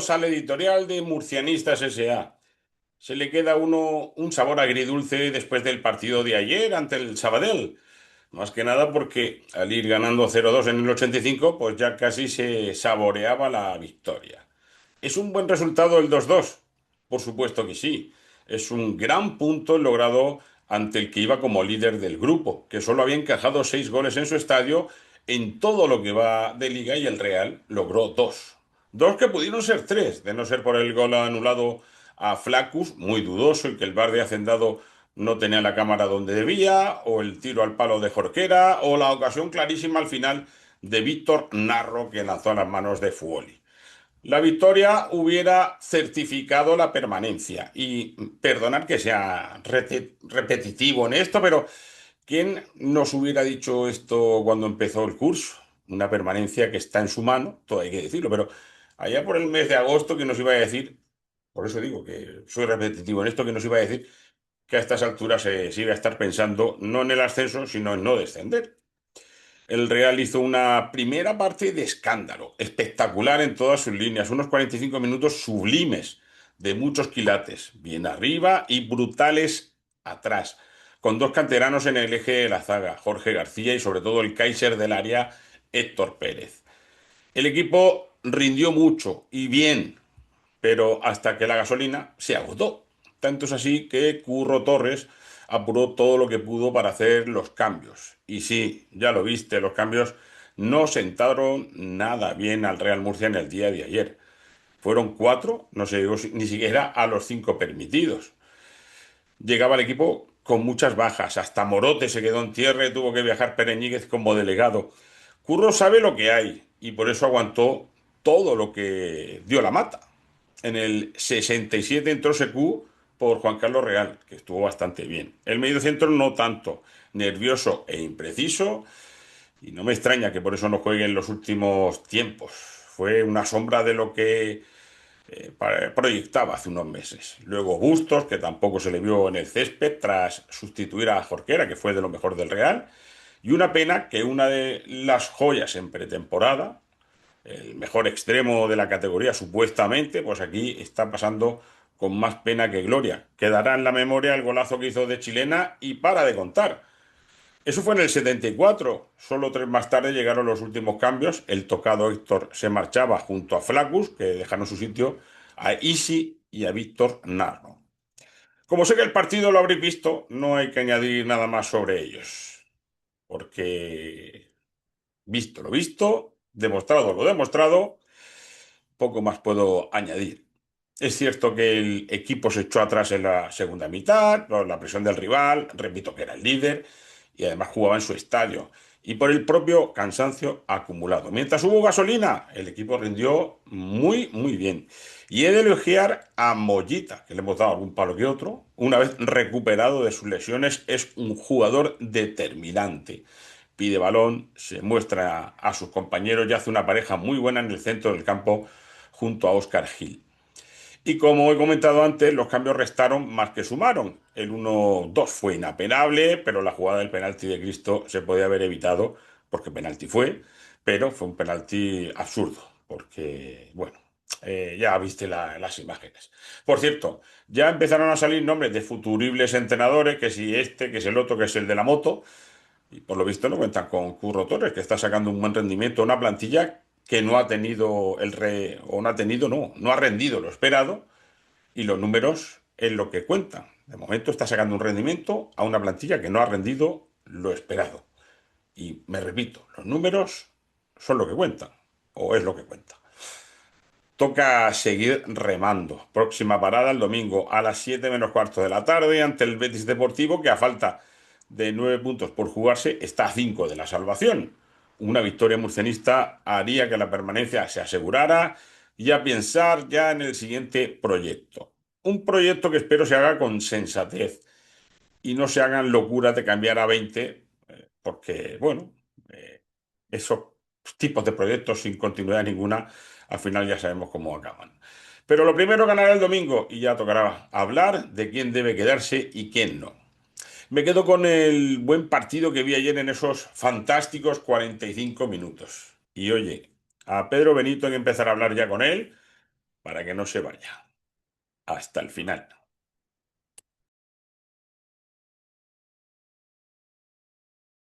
Bienvenidos al editorial de Murcianistas S.A. Se le queda a uno un sabor agridulce después del partido de ayer ante el Sabadell. Más que nada porque al ir ganando 0-2 en el 85, pues ya casi se saboreaba la victoria. ¿Es un buen resultado el 2-2? Por supuesto que sí. Es un gran punto logrado ante el que iba como líder del grupo, que solo había encajado 6 goles en su estadio en todo lo que va de liga y el Real logró dos. Dos que pudieron ser tres, de no ser por el gol anulado a Flaccus, muy dudoso, y que el VAR de Hacendado no tenía la cámara donde debía, o el tiro al palo de Jorquera, o la ocasión clarísima al final de Víctor Narro que lanzó a las manos de Fuoli. La victoria hubiera certificado la permanencia. Y perdonad que sea repetitivo en esto, pero ¿quién nos hubiera dicho esto cuando empezó el curso? Una permanencia que está en su mano, todo hay que decirlo, pero allá por el mes de agosto que nos iba a decir, por eso digo que soy repetitivo en esto, que nos iba a decir que a estas alturas se iba a estar pensando no en el ascenso, sino en no descender. El Real hizo una primera parte de escándalo, espectacular en todas sus líneas, unos 45 minutos sublimes, de muchos quilates, bien arriba y brutales atrás, con dos canteranos en el eje de la zaga, Jorge García y sobre todo el Kaiser del área, Héctor Pérez. El equipo rindió mucho y bien, pero hasta que la gasolina se agotó. Tanto es así que Curro Torres apuró todo lo que pudo para hacer los cambios. Y sí, ya lo viste, los cambios no sentaron nada bien al Real Murcia en el día de ayer. Fueron cuatro, no se llegó ni siquiera a los cinco permitidos. Llegaba el equipo con muchas bajas, hasta Morote se quedó en tierra y tuvo que viajar Pereñíguez como delegado. Curro sabe lo que hay y por eso aguantó todo lo que dio la mata. En el 67 entró Secu por Juan Carlos Real, que estuvo bastante bien. El mediocentro no tanto, nervioso e impreciso, y no me extraña que por eso no juegue en los últimos tiempos. Fue una sombra de lo que proyectaba hace unos meses. Luego Bustos, que tampoco se le vio en el césped tras sustituir a Jorquera, que fue de lo mejor del Real. Y una pena que una de las joyas en pretemporada, el mejor extremo de la categoría supuestamente, pues aquí está pasando con más pena que gloria. Quedará en la memoria el golazo que hizo de chilena y para de contar. Eso fue en el 74. Solo 3 más tarde llegaron los últimos cambios. El tocado Héctor se marchaba junto a Flacus, que dejaron su sitio, a Isi y a Víctor Narro. Como sé que el partido lo habréis visto, no hay que añadir nada más sobre ellos. Porque visto lo visto, demostrado lo demostrado, poco más puedo añadir. Es cierto que el equipo se echó atrás en la segunda mitad, por la presión del rival, repito que era el líder, y además jugaba en su estadio, y por el propio cansancio acumulado. Mientras hubo gasolina, el equipo rindió muy, muy bien. Y he de elogiar a Mollita, que le hemos dado algún palo que otro. Una vez recuperado de sus lesiones, es un jugador determinante. Pide balón, se muestra a sus compañeros y hace una pareja muy buena en el centro del campo junto a Óscar Gil. Y como he comentado antes, los cambios restaron más que sumaron. El 1-2 fue inapelable, pero la jugada del penalti de Cristo se podía haber evitado, porque penalti fue, pero fue un penalti absurdo, porque, bueno, ya viste las imágenes. Por cierto, ya empezaron a salir nombres de futuribles entrenadores, que si este, que es el otro, que es el de la moto, y por lo visto no cuentan con Curro Torres, que está sacando un buen rendimiento, una plantilla que no ha tenido o no ha tenido, no ha rendido lo esperado, y los números es lo que cuentan. De momento está sacando un rendimiento a una plantilla que no ha rendido lo esperado. Y me repito, los números son lo que cuentan, o es lo que cuenta. Toca seguir remando. Próxima parada el domingo a las 7 menos cuarto de la tarde ante el Betis Deportivo, que a falta de 9 puntos por jugarse está a 5 de la salvación. Una victoria murcianista haría que la permanencia se asegurara y a pensar ya en el siguiente proyecto. Un proyecto que espero se haga con sensatez y no se hagan locuras de cambiar a 20, porque, bueno, esos tipos de proyectos sin continuidad ninguna, al final ya sabemos cómo acaban. Pero lo primero ganará el domingo y ya tocará hablar de quién debe quedarse y quién no. Me quedo con el buen partido que vi ayer en esos fantásticos 45 minutos. Y oye, a Pedro Benito hay que empezar a hablar ya con él, para que no se vaya hasta el final.